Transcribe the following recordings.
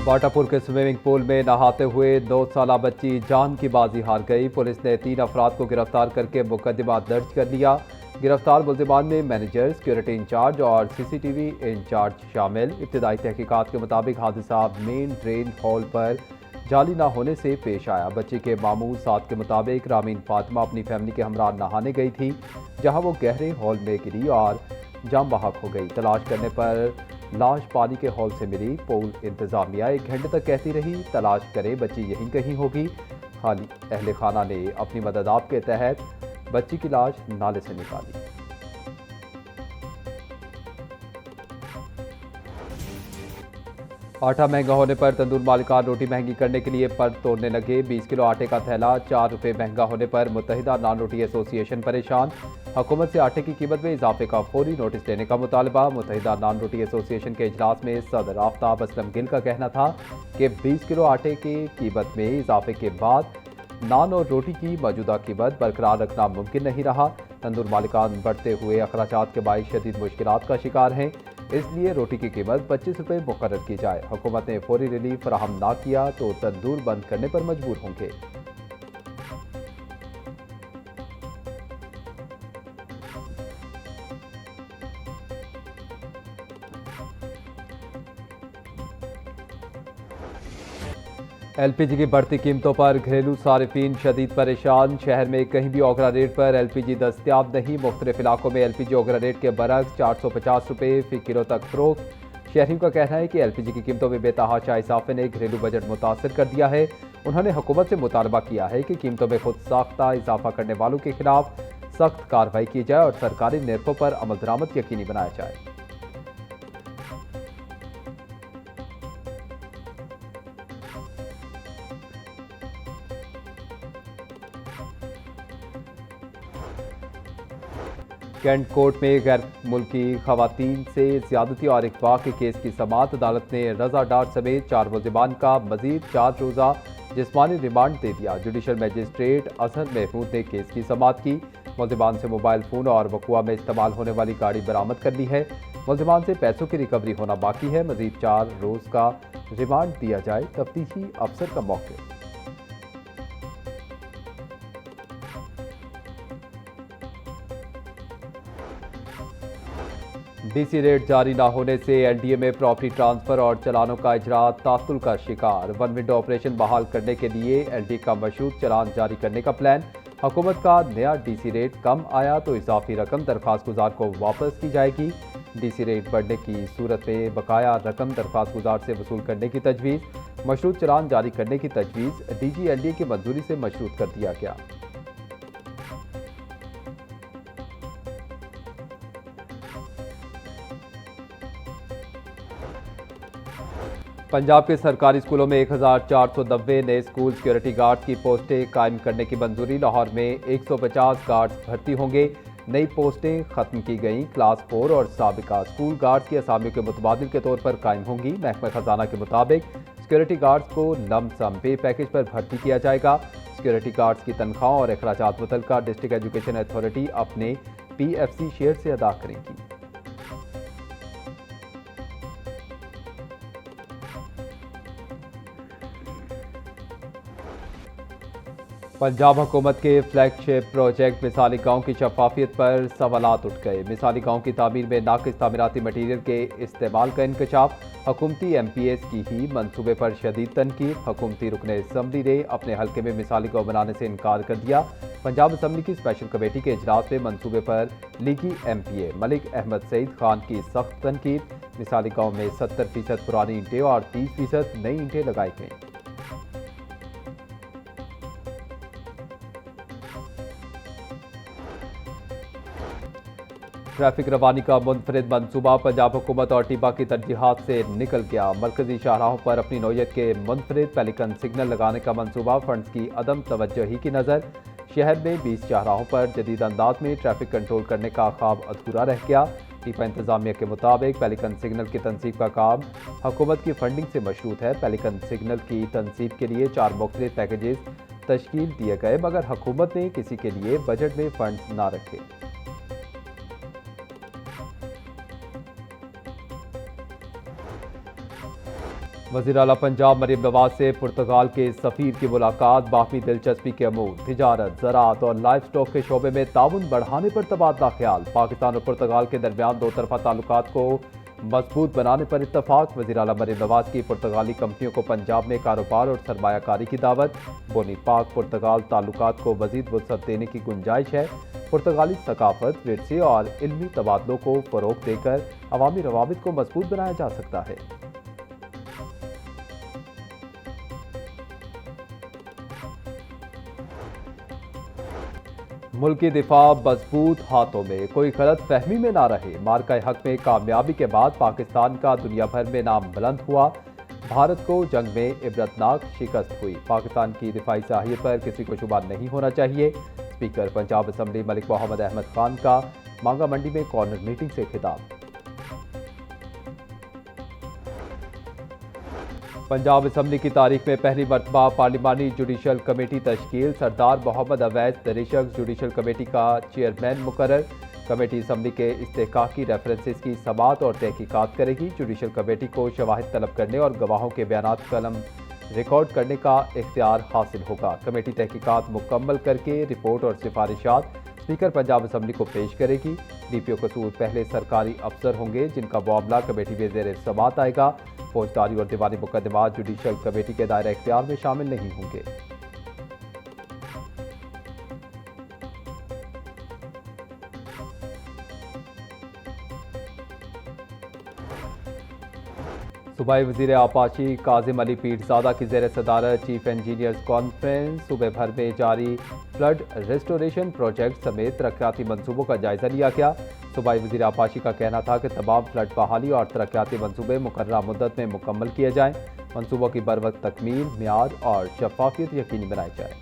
वाटापुर के swimming pool में नहाते हुए 9 साला बच्ची जान की बाजी हार गई। पुलिस ने 3 अफराद को गिरफ्तार करके मुकदमा दर्ज कर लिया। गिरफ्तार मुलजिमान में मैनेजर, सिक्योरिटी इंचार्ज और सीसीटीवी इंचार्ज शामिल। इब्तदाई तहकीकात के मुताबिक हादसा मेन ड्रेन हॉल पर जाली ना होने से पेश आया। बच्ची के मामू साद के मुताबिक रामीन फातिमा अपनी फैमिली के हमरा नहाने गई थी, जहां वो गहरे हॉल में गिरी और जाम बहक हो गई। तलाश करने पर लाश पानी के हॉल से मिली। पूल इंतजामिया 1 घंटे तक कहती रही, तलाश करें, बच्ची यहीं कहीं होगी। अहले खाना ने अपनी मदद आप के तहत बच्ची की लाश नाले से निकाली। आटा महंगा होने पर तंदूर मालिकान रोटी महंगी करने के लिए पर तोड़ने लगे। 20 किलो आटे का थैला 4 रुपये महंगा होने पर मुत्तहिदा नान रोटी एसोसिएशन परेशान। हुकूमत से आटे की कीमत में इजाफे का फौरी नोटिस देने का मुतालबा। मुत्तहिदा नान रोटी एसोसिएशन के इजलास में सदर आफ्ताब असलम गिल का कहना था कि 20 किलो आटे की कीमत में इजाफे के बाद नान और रोटी की मौजूदा कीमत बरकरार रखना मुमकिन नहीं रहा। तंदूर मालिकान बढ़ते हुए अखराजात के बाइस शदीद मुश्किलात का शिकार हैं, इसलिए रोटी की कीमत 25 रुपये मुकर्रर की जाए। हुकूमत ने फौरी रिलीफ फराहम ना किया तो तंदूर बंद करने पर मजबूर होंगे। एलपीजी की बढ़ती कीमतों पर घरेलू सारिफीन शदीद परेशान। शहर में कहीं भी ओगरा रेट पर एलपीजी दस्तियाब नहीं। मुख्तलिफ इलाकों में एलपीजी ओगरा रेट के बरक्स 450 रुपये फी किलो तक फरोख्त। शहरियों का कहना है कि एलपीजी की कीमतों में बेतहाशा इजाफे ने घरेलू बजट मुतासर कर दिया है। उन्होंने हुकूमत से मुतालबा किया है कि कीमतों में खुद साख्ता इजाफा करने वालों के खिलाफ सख्त कार्रवाई की जाए और सरकारी निर्खों पर अमल दरामद यकीनी बनाया जाए। कैंट कोर्ट में गैर मुल्की खवातीन से ज्यादती और अगवा के केस की समाअत। अदालत ने रजा डार समेत 4 मुलजिमान का मजीद 4 रोज़ा जिस्मानी रिमांड दे दिया। जुडिशल मजिस्ट्रेट अजहर महमूद ने केस की समाअत की। मुलजिमान से मोबाइल फ़ोन और वकुआ में इस्तेमाल होने वाली गाड़ी बरामद कर ली है। मुलजिमान से पैसों की रिकवरी होना बाकी है। मजीद 4 रोज़ का रिमांड दिया जाए। तफ्तीशी अफसर का मौके। डीसी रेट जारी न होने से एनडीए में प्रॉपर्टी ट्रांसफर और चलानों का इजरा तातुल का शिकार। वन विंडो ऑपरेशन बहाल करने के लिए एलडी का मशरूत चलान जारी करने का प्लान। हुकूमत का नया डीसी रेट कम आया तो इजाफी रकम दरख्वास्त गुजार को वापस की जाएगी। डीसी रेट बढ़ने की सूरत में बकाया रकम दरख्वास्त गुजार से वसूल करने की तजवीज़। मशरूत चलान जारी करने की तजवीज़ डीजी एनडीए की मंजूरी से मशरूत कर दिया गया। पंजाब के सरकारी स्कूलों में 1490 नए स्कूल सिक्योरिटी गार्ड्स की पोस्टें कायम करने की मंजूरी। लाहौर में 150 गार्ड्स भर्ती होंगे। नई पोस्टें खत्म की गईं। क्लास 4 और साबिका स्कूल गार्ड्स की असामियों के मुतबादिल के तौर पर कायम होंगी। महकमा खजाना के मुताबिक सिक्योरिटी गार्ड्स को लमसम पे पैकेज पर भर्ती किया जाएगा। सिक्योरिटी गार्ड्स की तनख्वाह और अखराजात मुतल्लिका डिस्ट्रिक्ट एजुकेशन अथॉरिटी अपने PFC शेयर से अदा करेंगी। पंजाब हुकूमत के फ्लैगशिप प्रोजेक्ट मिसाली गांव की शफाफियत पर सवालात उठ गए। मिसाली गांव की तामीर में नाकिस तामीराती मटीरियल के इस्तेमाल का इंकशाफ। हुकूमती MPAs की ही मनसूबे पर शदीद तनकीद। हुकूमती रुकन असम्बली ने अपने हल्के में मिसाली गांव बनाने से इनकार कर दिया। पंजाब असम्बली की स्पेशल कमेटी के इजलास में मनसूबे पर लीगी MPA मलिक अहमद सईद खान की सख्त तनकीद। मिसाली गांव में 70% पुरानी ईंटें और 30% नई ईंटें लगाई गईं। ट्रैफिक रवानी का मुनफरिद मनसूबा पंजाब हुकूमत और टीबा की तरजीहात से निकल गया। मरकजी शाहराहों पर अपनी नौयत के मुनफरिद पेलिकन सिग्नल लगाने का मनसूबा। फंड्स की अदम तवज्जोही की नज़र शहर में 20 शाहराहों पर जदीद अंदाज में ट्रैफिक कंट्रोल करने का ख्वाब अधूरा रह गया। टीपा इंतजामिया के मुताबिक पेलिकन सिग्नल की तनसीब का काम हुकूमत की फंडिंग से मशरूत है। पेलिकन सिग्नल की तनसीब के लिए 4 मुख्तलिफ पैकेजेस तश्कील दिए गए, मगर हुकूमत ने किसी के लिए बजट में फंड्स ना रखे। वज़ीर आला पंजाब मरीम नवाज से पुर्तगाल के सफ़ीर की मुलाकात, बाकी दिलचस्पी के अमूर, तिजारत, ज़राअत और लाइफ स्टॉक के शोबे में ताउन बढ़ाने पर तबादला ख्याल। पाकिस्तान और पुर्तगाल के दरमियान दो तरफा ताल्लुकात को मजबूत बनाने पर इत्तफाक। वज़ीर आला मरीम नवाज की पुर्तगाली कंपनियों को पंजाब में कारोबार और सरमायाकारी की दावत। बोनी पाक पुर्तगाल ताल्लुकात को मज़ीद वुसअत देने की गुंजाइश है। पुर्तगाली सकाफत, विरसे और इल्मी तबादलों को फ़रोग़ देकर अवामी रवाबित को मजबूत बनाया जा सकता है। मुल्की दिफा मजबूत हाथों में, कोई गलत फहमी में ना रहे। मार्का हक में कामयाबी के बाद पाकिस्तान का दुनिया भर में नाम बुलंद हुआ। भारत को जंग में इबरतनाक शिकस्त हुई। पाकिस्तान की दिफाई साहियत पर किसी को शुबा नहीं होना चाहिए। स्पीकर पंजाब असम्बली मलिक मोहम्मद अहमद खान का मांगा मंडी में कॉर्नर मीटिंग से खिताब। पंजाब असम्बली की तारीख में पहली मरतबा पार्लिमानी जुडिशल कमेटी तश्कील। सरदार मोहम्मद अवैस दरिशक जुडिशल कमेटी का चेयरमैन मुकर्रर। कमेटी असम्बली के इस्तेहकाकी रेफरेंसेस की समाअत और तहकीकात करेगी। जुडिशल कमेटी को शवाहिद तलब करने और गवाहों के बयानात कलम रिकॉर्ड करने का इख्तियार हासिल होगा। कमेटी तहकीकात मुकम्मल करके रिपोर्ट और सिफारिशात स्पीकर पंजाब असम्बली को पेश करेगी। डीपीओ कसूर पहले सरकारी अफसर होंगे जिनका मामला कमेटी में ज़ेर समाअत आएगा। फौजदारी और दीवानी मुकदमात जुडिशल कमेटी के दायरा इख्तियार में शामिल नहीं होंगे। सूबाई वज़ीर आपाशी काजिम अली पीरज़ादा की ज़ेर सदारत चीफ इंजीनियर्स कॉन्फ्रेंस। सूबे भर में जारी फ्लड रेस्टोरेशन प्रोजेक्ट समेत तरक्याती मंसूबों का जायजा लिया गया। सूबाई वज़ीर आपाशी का कहना था कि तमाम फ्लड बहाली और तरक्याती मंसूबे मुकर्ररा मुद्दत में मुकम्मल किए जाएँ। मंसूबों की बरवक्त तकमील, मियाद और शफाफियत यकीनी बनाई जाए।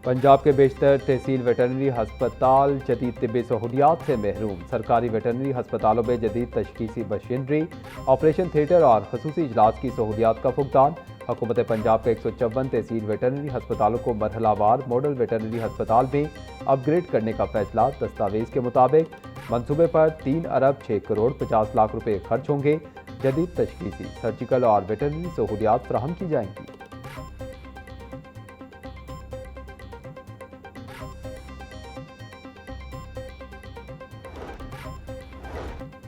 पंजाब के बेशतर तहसील वेटरनरी हस्पताल जदीद तिब्बी सहूलियात से महरूम। सरकारी वेटरनरी हस्पतालों में जदीद तशखीसी मशीनरी, ऑपरेशन थिएटर और खसूसी इजलास की सहूलियात का फुकदान। हुकूमत पंजाब के 154 तहसील वेटरनरी हस्पतालों को मरहलावार मॉडल वेटरनरी हस्पताल में अपग्रेड करने का फैसला। दस्तावेज के मुताबिक मनसूबे पर 3 अरब 6 करोड़ 50 लाख रुपए खर्च होंगे। जदीद तशखीसी, सर्जिकल और वेटरनरी सहूलियात फराहम की जाएंगी।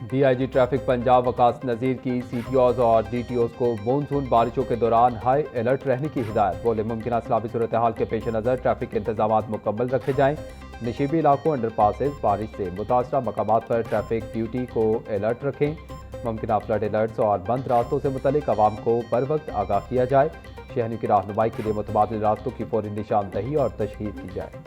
डीआईजी ट्रैफिक पंजाब वकास नज़ीर की सीटीओज और डीटीओज को मानसून बारिशों के दौरान हाई अलर्ट रहने की हिदायत। बोले मुमकिन सलाबी सूरत हाल के पेश नज़र ट्रैफिक के इंतजाम मुकम्मल रखे जाएँ। नशीबी इलाकों, अंडरपासेज, बारिश से मुतासरा मकामात पर ट्रैफिक ड्यूटी को अलर्ट रखें। मुमकिन फ्लड अलर्ट्स और बंद रास्तों से मुतलिक आवाम को बर वक्त आगाह किया जाए। शहरियों की रहनुमाई के लिए मुतबादिल रास्तों की फौरी निशानदही और तशहीर की जाए।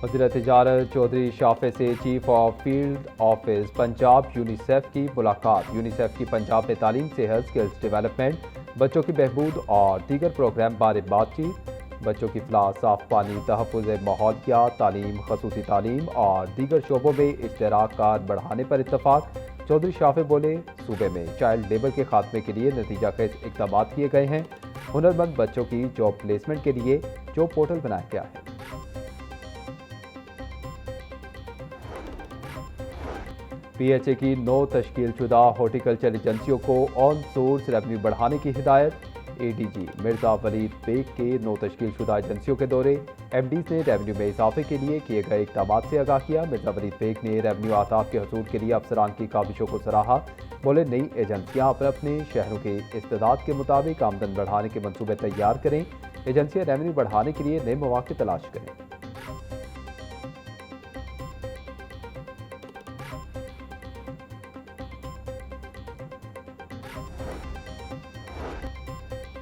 वज़ीर तिजारत चौधरी शाफे से chief of field office Punjab UNICEF की मुलाकात। यूनिसेफ की पंजाब में तालीम, सेहत, स्किल्स डेवलपमेंट, बच्चों की बहबूद और दीगर प्रोग्राम बारे बातचीत। बच्चों की फलाह, साफ पानी, तहफ़्फ़ुज़ माहौलियात, तालीम, खसूसी तालीम और दीगर शोबों में इश्तराक बढ़ाने पर इत्तफाक। चौधरी शाफे बोले सूबे में चाइल्ड लेबर के खात्मे के लिए नतीजा खेज इक़दाम किए गए हैं। हुनरमंद बच्चों की जॉब प्लेसमेंट के लिए जॉब पोर्टल बनाया गया है। पीएचए की 9 तश्कीलशुदा हॉर्टिकल्चर एजेंसियों को ऑन सोर्स रेवेन्यू बढ़ाने की हिदायत। एडीजी मिर्जा वलीद बेग के 9 तश्कीलशुदा एजेंसियों के दौरे। एमडीज ने रेवेन्यू में इजाफे के लिए किए गए इक़दाम से आगाह किया। मिर्जा वलीद बेग ने रेवेन्यू आताफ के हसूल के लिए अफसरान की काबिशों को सराहा। बोले नई एजेंसियाँ अपने शहरों के इस्तेदाद के मुताबिक आमदन बढ़ाने के मनसूबे तैयार करें। एजेंसियाँ रेवेन्यू बढ़ाने के लिए नए मौके तलाश करें।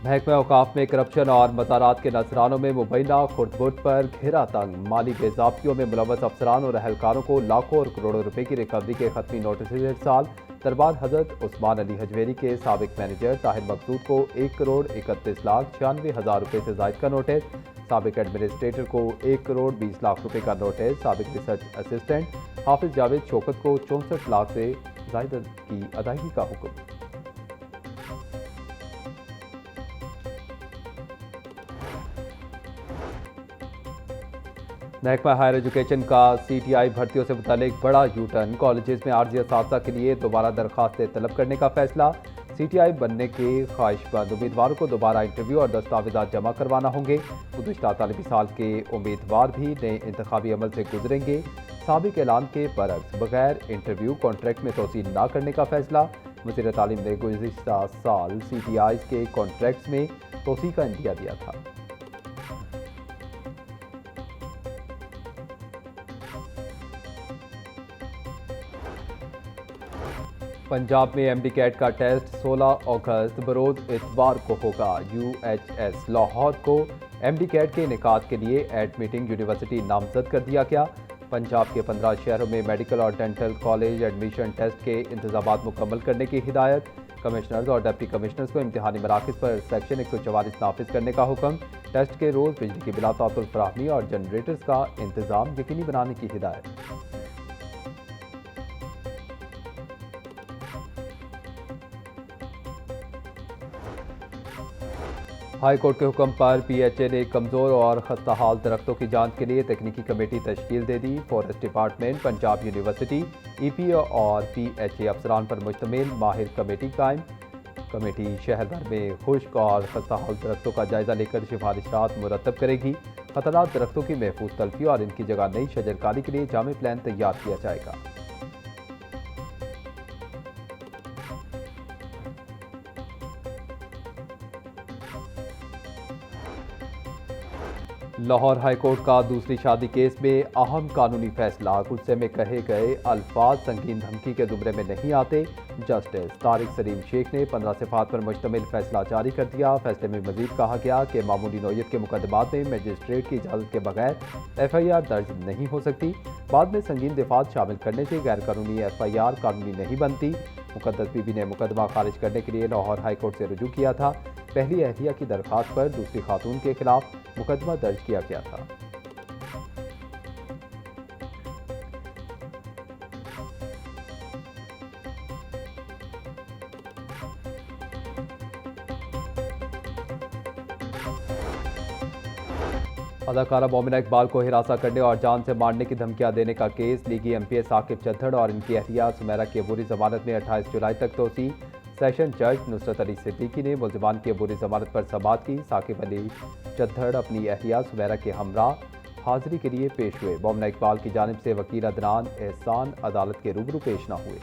महकमा औकाफ में करप्शन और मज़ारात के नजरानों में मुबैना खुर्दबुर्द पर घेरा तंग। माली बेज़ाब्तियों में मुलव्वस अफसरान और अहलकारों को लाखों और करोड़ों रुपए की रिकवरी के खत्मी नोटिस इरसाल। दरबार हजरत उस्मान अली हजवेरी के साबिक मैनेजर ताहिर मकसूद को 1 करोड़ 31 लाख 96 हज़ार रुपये से जायद का नोटिस। साबिक एडमिनिस्ट्रेटर को 1 करोड़ 20 लाख रुपये का नोटिस। साबिक रिसर्च असिस्टेंट हाफिज जावेद शौकत को 64 लाख से जायद की अदायगी का हुक्म। महकमा हायर एजुकेशन का CTI भर्तियों से मुतालिक बड़ा यूटर्न। कॉलेजेस में आर्जी असातिज़ा के लिए दोबारा दरखास्तें तलब करने का फैसला। CTI बनने के ख्वाहिशमंद उम्मीदवारों को दोबारा इंटरव्यू और दस्तावेजात जमा करवाना होंगे। गुज़िश्ता तालीमी साल के उम्मीदवार भी नए इंतखाबी अमल से गुजरेंगे। साबिक ऐलान के बरक्स बगैर इंटरव्यू कॉन्ट्रैक्ट में तोसी न करने का फैसला। वज़ीर तालीम ने गुज़िश्ता साल CTI के कॉन्ट्रैक्ट्स में तोसी का इंदिया दिया था। पंजाब में MD कैट का टेस्ट 16 अगस्त बरोज इतवार को होगा। UHS लाहौर को MD कैट के इनेकाद के लिए एडमिटिंग यूनिवर्सिटी नामजद कर दिया गया। पंजाब के 15 शहरों में मेडिकल और डेंटल कॉलेज एडमिशन टेस्ट के इंतजाम मुकम्मल करने की हिदायत। कमिश्नर्स और डिप्टी कमिश्नर्स को इम्तिहानी मराकज़ पर सेक्शन 144 नाफिज करने का हुक्म। टेस्ट के रोज़ बिजली की बिला तातुल फराहमी और जनरेटर्स का इंतजाम यकीनी बनाने की हिदायत। हाई कोर्ट के हुक्म पर PHA ने कमज़ोर और खस्ता हाल दरख्तों की जांच के लिए तकनीकी कमेटी तश्कील दे दी। Forest department, Punjab university, EPA और PHA अफसरान पर मुश्तमिल माहिर कमेटी कायम। कमेटी शहर भर में खुश्क और खस्ता हाल दरख्तों का जायजा लेकर सिफारिशात मुरतब करेगी। खतरनाक दरख्तों की महफूज तलफी और इनकी जगह नई शजरकारी के लिए जामे प्लान तैयार किया जाएगा। लाहौर हाई कोर्ट का दूसरी शादी केस में अहम कानूनी फैसला। गुस्से में कहे गए अल्फाज संगीन धमकी के जुमरे में नहीं आते। जस्टिस तारिक सलीम शेख ने 15 सिफात पर मुश्तमिल फैसला जारी कर दिया। फैसले में मजीद कहा गया कि मामूली नौयत के मुकदमात में मजिस्ट्रेट की इजाज़त के बगैर FIR दर्ज नहीं हो सकती। बाद में संगीन दिफात शामिल करने से गैर कानूनी FIR कानूनी नहीं बनती। मुकद्दस बीबी ने मुकदमा खारिज करने के लिए लाहौर हाई कोर्ट से रुजू किया था। पहली अहलिया की दरख्वास्त पर दूसरी खातून के खिलाफ मुकदमा दर्ज किया गया था। अदाकारा मोमिना इकबाल को हिरासा करने और जान से मारने की धमकियां देने का केस। लीगी MPA साकिब चद्दड़ और इनकी अहलिया सुमेरा की अबूरी जमानत में 28 जुलाई तक तोसी। सेशन जज नुसरत अली सिद्दीकी ने मुल्जिमान की अबूरी जमानत पर समाअत की। साकिब अली चद्दड़ अपनी अहलिया सुमेरा के हमरा हाजिरी के लिए पेश हुए। मोमिना इकबाल की जानिब से वकील अदनान एहसान अदालत के रूबरू पेश न हुए।